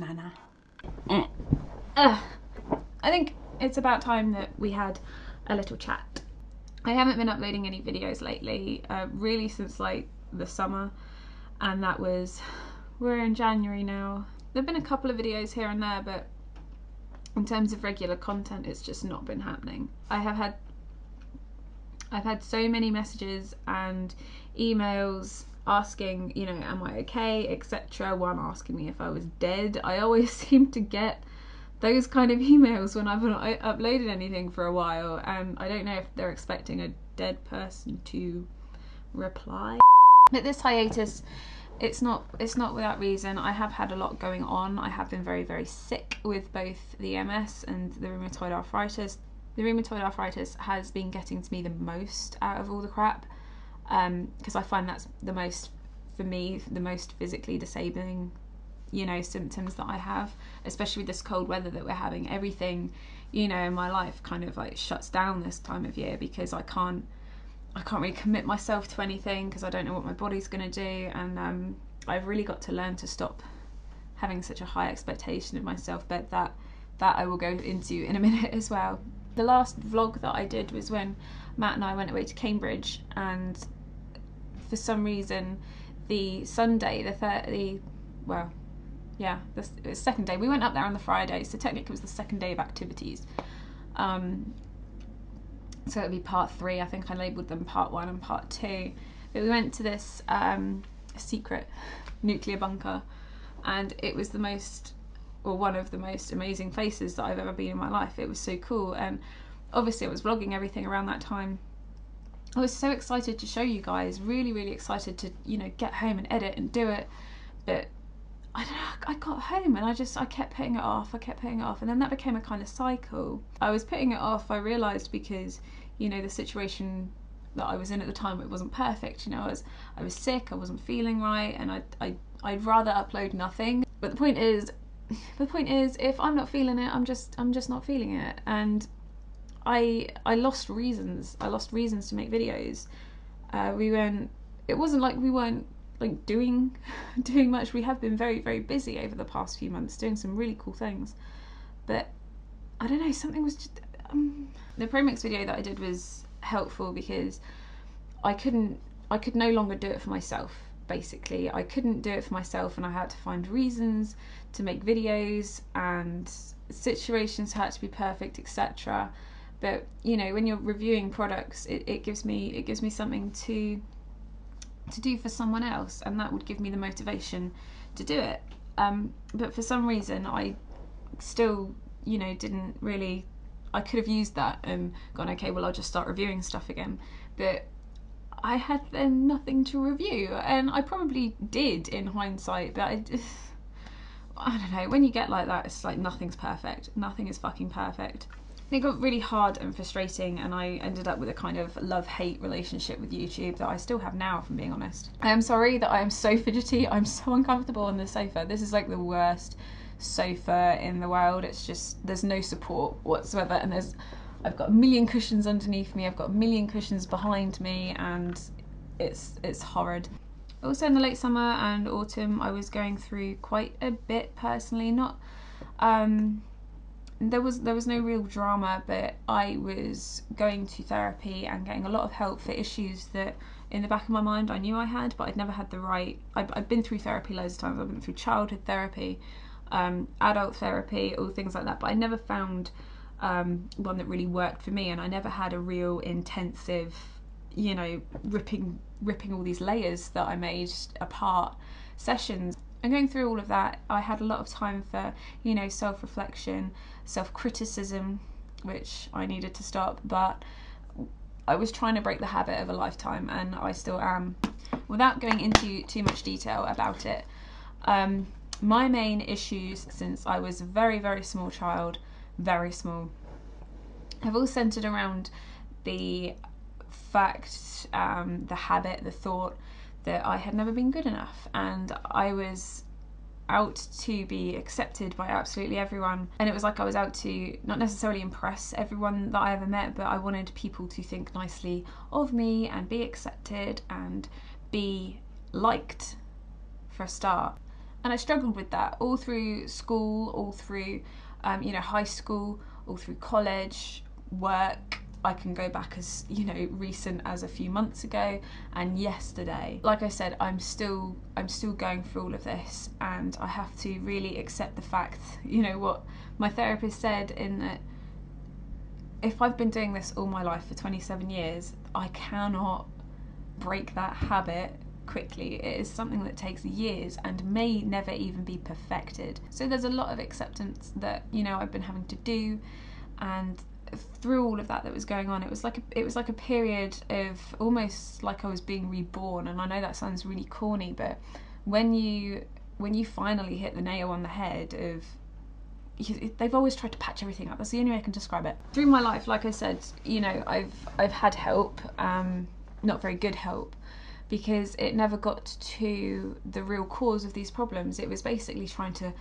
banana. I think it's about time that we had a little chat. I haven't been uploading any videos lately, really since like the summer, and that was, we're in January now. There've been a couple of videos here and there, but in terms of regular content, it's just not been happening. I've had so many messages and emails asking, you know, am I okay, etc. One asking me if I was dead. I always seem to get those kind of emails when I've not uploaded anything for a while, and I don't know if they're expecting a dead person to reply. But this hiatus, it's not without reason. I have had a lot going on. I have been very, very sick with both the MS and the rheumatoid arthritis. The rheumatoid arthritis has been getting to me the most out of all the crap, because I find that's the most, for me, the most physically disabling, you know, symptoms that I have, especially with this cold weather that we're having. Everything, you know, in my life kind of like shuts down this time of year, because I can't really commit myself to anything because I don't know what my body's going to do, and I've really got to learn to stop having such a high expectation of myself, but that I will go into in a minute as well. The last vlog that I did was when Matt and I went away to Cambridge, and for some reason the Sunday, it was second day. We went up there on the Friday, so technically it was the second day of activities. So it would be part 3. I think I labelled them part 1 and part 2. But we went to this secret nuclear bunker, and it was the most, or one of the most amazing places that I've ever been in my life. It was so cool, and obviously I was vlogging everything around that time. I was so excited to show you guys, really, really excited to, you know, get home and edit and do it, but I don't know, I got home and I kept putting it off, and then that became a kind of cycle. I was putting it off, I realised, because, you know, the situation that I was in at the time, it wasn't perfect, you know, I was sick, I wasn't feeling right, and I'd rather upload nothing. But the point is, if I'm not feeling it, I'm just not feeling it, and I lost reasons to make videos. It wasn't like we weren't like doing much. We have been very, very busy over the past few months doing some really cool things, but I don't know, something was just the ProMix video that I did was helpful because I could no longer do it for myself. Basically, I couldn't do it for myself, and I had to find reasons to make videos, and situations had to be perfect, etc. But you know, when you're reviewing products, it gives me something to do for someone else, and that would give me the motivation to do it. But for some reason, I still, you know, didn't really. I could have used that and gone, okay, well, I'll just start reviewing stuff again. But I had then nothing to review, and I probably did in hindsight, but I don't know, when you get like that, it's like nothing's perfect. Nothing is fucking perfect. It got really hard and frustrating, and I ended up with a kind of love-hate relationship with YouTube that I still have now, if I'm being honest. I am sorry that I am so fidgety. I'm so uncomfortable on the sofa. This is like the worst sofa in the world. It's just, there's no support whatsoever, and I've got a million cushions underneath me, I've got a million cushions behind me, and it's horrid. Also in the late summer and autumn, I was going through quite a bit personally. Not there was no real drama, but I was going to therapy and getting a lot of help for issues that in the back of my mind I knew I had, but I'd never had the right. I've been through therapy loads of times. I've been through childhood therapy, adult therapy, all things like that, but I never found one that really worked for me, and I never had a real intensive, you know, ripping all these layers that I made apart sessions. And going through all of that, I had a lot of time for, you know, self-reflection, self-criticism, which I needed to stop, but I was trying to break the habit of a lifetime, and I still am. Without going into too much detail about it, my main issues since I was a very, very small child, very small, have all centered around the fact, the habit, the thought that I had never been good enough, and I was out to be accepted by absolutely everyone, and it was like I was out to not necessarily impress everyone that I ever met, but I wanted people to think nicely of me and be accepted and be liked for a start. And I struggled with that all through school, all through, high school, all through college, work. I can go back as, recent as a few months ago and yesterday. Like I said, I'm still going through all of this, and I have to really accept the fact, what my therapist said, in that if I've been doing this all my life for 27 years, I cannot break that habit quickly. It is something that takes years and may never even be perfected. So there's a lot of acceptance that, I've been having to do, and through all of that was going on, it was like a period of almost like I was being reborn. And I know that sounds really corny, but when you finally hit the nail on the head of, they've always tried to patch everything up. That's the only way I can describe it. Through my life, like I said, I've had help, not very good help, because it never got to the real cause of these problems. It was basically trying to,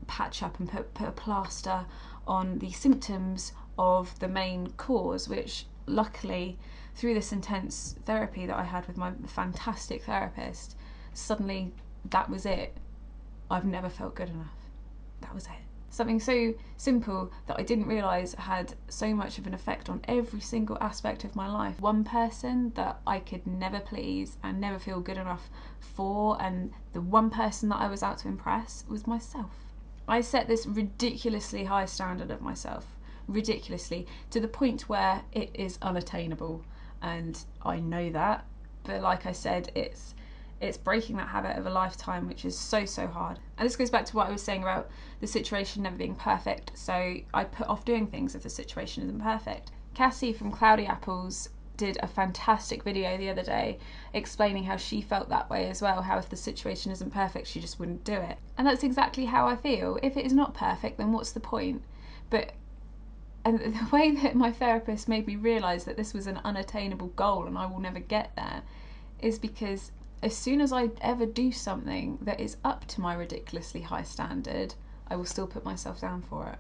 patch up and put a plaster on the symptoms of the main cause, which luckily, through this intense therapy that I had with my fantastic therapist, suddenly that was it. I've never felt good enough. That was it. Something so simple that I didn't realise had so much of an effect on every single aspect of my life. One person that I could never please and never feel good enough for, and the one person that I was out to impress was myself. I set this ridiculously high standard of myself, ridiculously, to the point where it is unattainable, and I know that, but like I said, it's breaking that habit of a lifetime, which is so hard. And this goes back to what I was saying about the situation never being perfect. So I put off doing things if the situation isn't perfect. Cassie from Cloudy Apples did a fantastic video the other day explaining how she felt that way as well, how if the situation isn't perfect, she just wouldn't do it. And that's exactly how I feel. If it is not perfect, then what's the point? And the way that my therapist made me realise that this was an unattainable goal and I will never get there is because as soon as I ever do something that is up to my ridiculously high standard, I will still put myself down for it.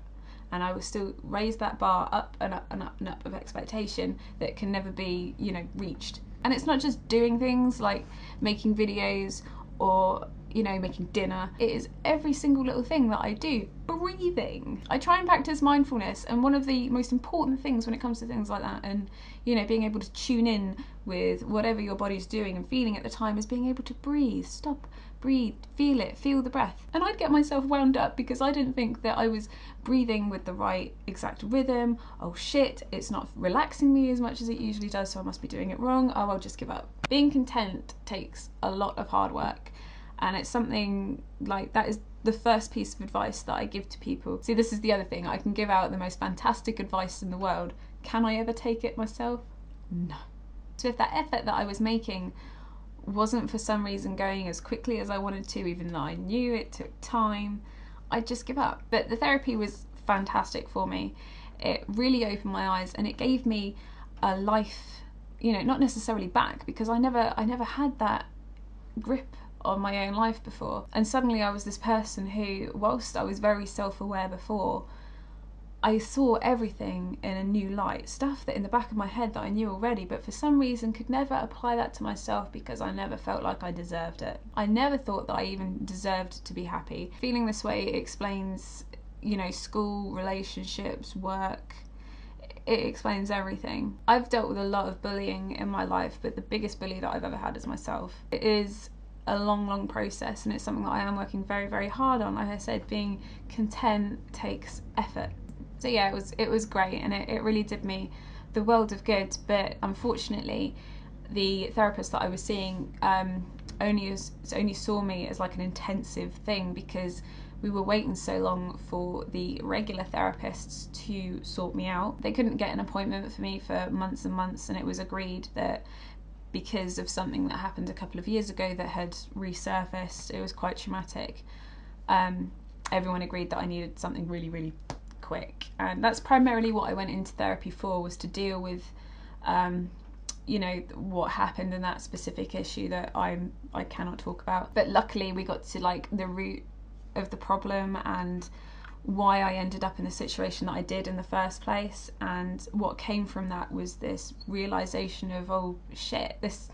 And I will still raise that bar up and up and up and up of expectation that can never be, reached. And it's not just doing things like making videos or, making dinner. It is every single little thing that I do. Breathing. I try and practice mindfulness, and one of the most important things when it comes to things like that, and, being able to tune in with whatever your body's doing and feeling at the time, is being able to breathe. Stop, breathe, feel it, feel the breath. And I'd get myself wound up because I didn't think that I was breathing with the right exact rhythm. Oh shit, it's not relaxing me as much as it usually does, so I must be doing it wrong. Oh, I'll just give up. Being content takes a lot of hard work, and it's something like that is the first piece of advice that I give to people. See, this is the other thing. I can give out the most fantastic advice in the world. Can I ever take it myself? No. So if that effort that I was making wasn't for some reason going as quickly as I wanted to, even though I knew it took time, I'd just give up. But the therapy was fantastic for me. It really opened my eyes, and it gave me a life, not necessarily back, because I never had that grip on my own life before. And suddenly I was this person who, whilst I was very self-aware before, I saw everything in a new light, stuff that in the back of my head that I knew already, but for some reason could never apply that to myself because I never felt like I deserved it. I never thought that I even deserved to be happy. Feeling this way explains, school, relationships, work. It explains everything. I've dealt with a lot of bullying in my life, but the biggest bully that I've ever had is myself. It is a long process, and it's something that I am working very hard on. Like I said, being content takes effort. So yeah, it was great, and it really did me the world of good. But unfortunately, the therapist that I was seeing only saw me as like an intensive thing, because we were waiting so long for the regular therapists to sort me out. They couldn't get an appointment for me for months and months, and it was agreed that because of something that happened a couple of years ago that had resurfaced, it was quite traumatic. Everyone agreed that I needed something really quick, and that's primarily what I went into therapy for, was to deal with what happened in that specific issue that I cannot talk about. But luckily we got to like the root of the problem and why I ended up in the situation that I did in the first place, and what came from that was this realization of, oh shit, this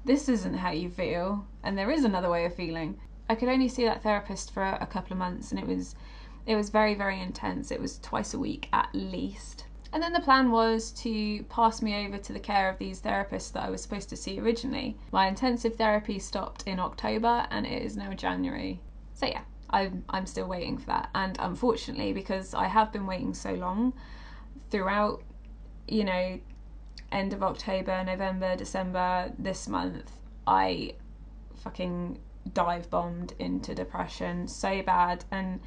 isn't how you feel, and there is another way of feeling. I could only see that therapist for a couple of months, and it was very, very intense. It was twice a week at least. And then the plan was to pass me over to the care of these therapists that I was supposed to see originally. My intensive therapy stopped in October and it is now January. So yeah, I'm still waiting for that. And unfortunately, because I have been waiting so long, throughout, you know, end of October, November, December, this month, I fucking dive bombed into depression so bad, and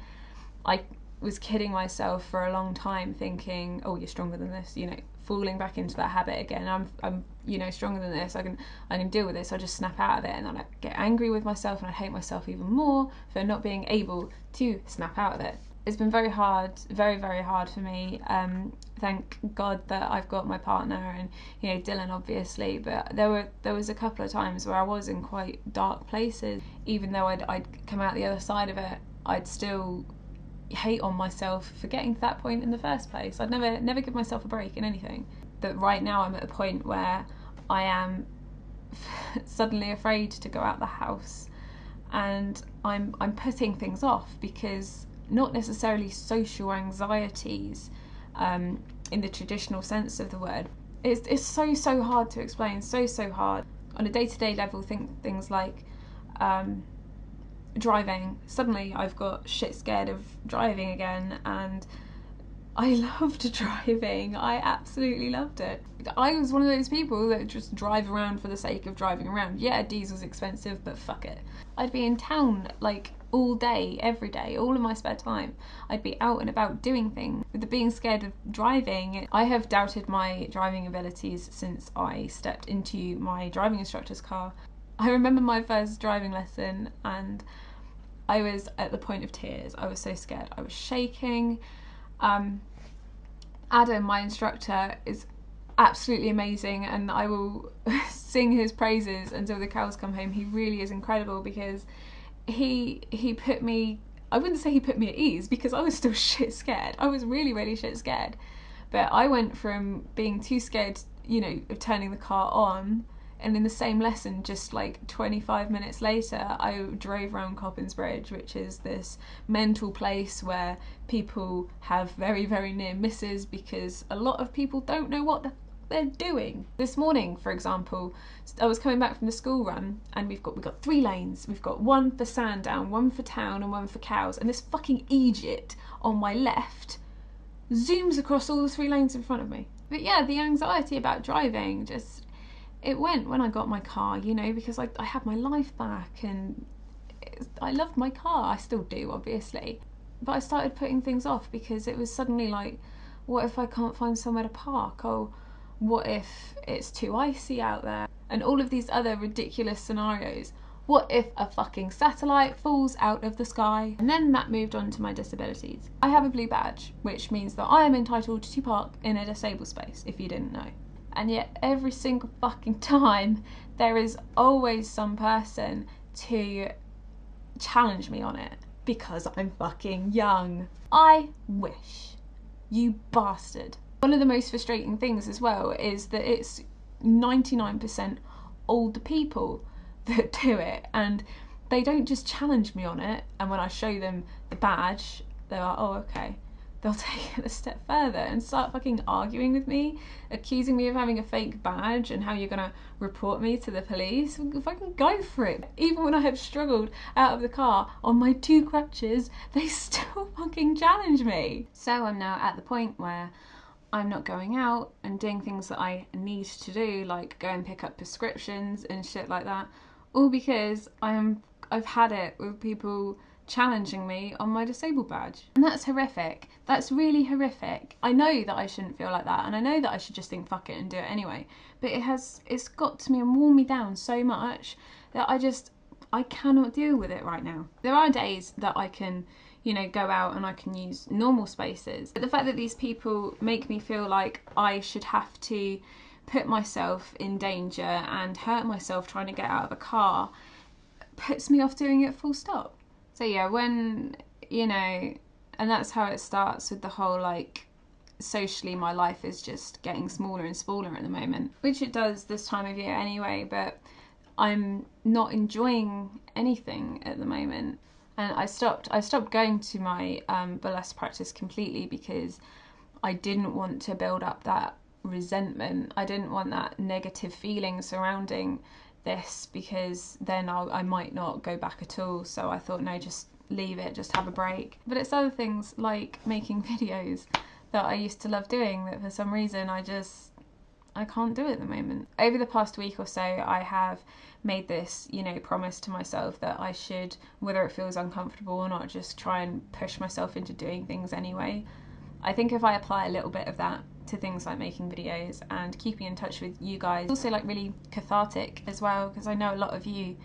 I was kidding myself for a long time thinking, oh, you're stronger than this, you know, falling back into that habit again. I'm you know, stronger than this. I can deal with this. I'll just snap out of it, and then I get angry with myself and I hate myself even more for not being able to snap out of it. It's been very hard, very, very hard for me. Thank God that I've got my partner and, you know, Dylan obviously, but there was a couple of times where I was in quite dark places. Even though I'd come out the other side of it, I'd still hate on myself for getting to that point in the first place. I'd never give myself a break in anything. But right now I'm at a point where I am suddenly afraid to go out the house, and I'm putting things off because not necessarily social anxieties in the traditional sense of the word. It's so hard to explain, so hard. On a day-to-day level, things like driving. Suddenly I've got shit scared of driving again, and I loved driving. I absolutely loved it. I was one of those people that just drive around for the sake of driving around. Yeah, diesel's expensive, but fuck it. I'd be in town like all day, every day, all of my spare time. I'd be out and about doing things. With the being scared of driving, I have doubted my driving abilities since I stepped into my driving instructor's car. I remember my first driving lesson and I was at the point of tears. I was so scared. I was shaking. Adam, my instructor, is absolutely amazing, and I will sing his praises until the cows come home. He really is incredible because he put me, I wouldn't say he put me at ease because I was still shit scared. I was really, really shit scared. But I went from being too scared, you know, of turning the car on, and in the same lesson, just like 25 minutes later, I drove around Coppins Bridge, which is this mental place where people have very, very near misses because a lot of people don't know what they're doing. This morning, for example, I was coming back from the school run, and we've got 3 lanes. We've got one for Sandown, one for town, and one for cows. And this fucking idiot on my left zooms across all the 3 lanes in front of me. But yeah, the anxiety about driving just, it went when I got my car, you know, because I had my life back and I loved my car. I still do, obviously. But I started putting things off because it was suddenly like, what if I can't find somewhere to park? Oh, what if it's too icy out there? And all of these other ridiculous scenarios. What if a fucking satellite falls out of the sky? And then that moved on to my disabilities. I have a blue badge, which means that I am entitled to park in a disabled space, if you didn't know. And yet every single fucking time there is always some person to challenge me on it because I'm fucking young. I wish. You bastard. One of the most frustrating things as well is that it's 99% older people that do it, and they don't just challenge me on it, and when I show them the badge they're like, oh okay. They'll take it a step further and start fucking arguing with me, accusing me of having a fake badge and how you're gonna report me to the police. Fucking go for it. Even when I have struggled out of the car on my 2 crutches, they still fucking challenge me. So I'm now at the point where I'm not going out and doing things that I need to do, like go and pick up prescriptions and shit like that, all because I've had it with people challenging me on my disabled badge. And that's horrific. That's really horrific. I know that I shouldn't feel like that, and I know that I should just think fuck it and do it anyway, but it's got to me and worn me down so much that I cannot deal with it right now. There are days that I can, you know, go out and I can use normal spaces, but the fact that these people make me feel like I should have to put myself in danger and hurt myself trying to get out of a car puts me off doing it full stop. So yeah, when, you know, and that's how it starts with the whole, like, socially my life is just getting smaller and smaller at the moment, which it does this time of year anyway, but I'm not enjoying anything at the moment. And I stopped going to my burlesque practice completely because I didn't want to build up that resentment. I didn't want that negative feeling surrounding this, because then I might not go back at all. So I thought, no, just leave it, just have a break. But it's other things like making videos that I used to love doing that for some reason I can't do at the moment. Over the past week or so, I have made this, promise to myself that I should, whether it feels uncomfortable or not, just try and push myself into doing things anyway. I think if I apply a little bit of that to things like making videos and keeping in touch with you guys, also like really cathartic as well, because I know a lot of you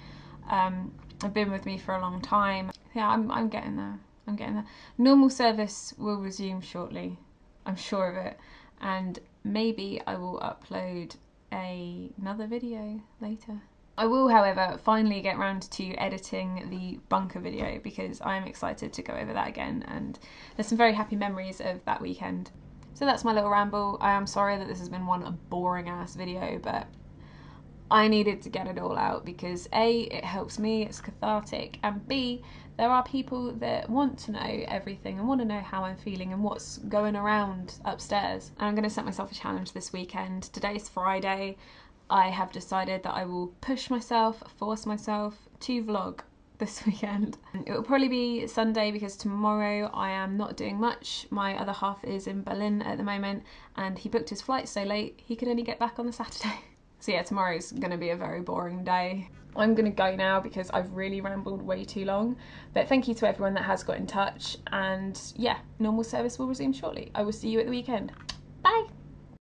have been with me for a long time. Yeah, I'm getting there. I'm getting there. Normal service will resume shortly, I'm sure of it, and maybe I will upload another video later. I will, however, finally get round to editing the bunker video, because I'm excited to go over that again, and there's some very happy memories of that weekend. So that's my little ramble. I am sorry that this has been one boring ass video, but I needed to get it all out because A, it helps me, it's cathartic, and B, there are people that want to know everything and want to know how I'm feeling and what's going around upstairs. And I'm going to set myself a challenge this weekend. Today's Friday. I have decided that I will push myself, force myself to vlog this weekend. It will probably be Sunday because tomorrow I am not doing much. My other half is in Berlin at the moment and he booked his flight so late he could only get back on the Saturday. So yeah, tomorrow's going to be a very boring day. I'm going to go now because I've really rambled way too long. But thank you to everyone that has got in touch, and yeah, normal service will resume shortly. I will see you at the weekend.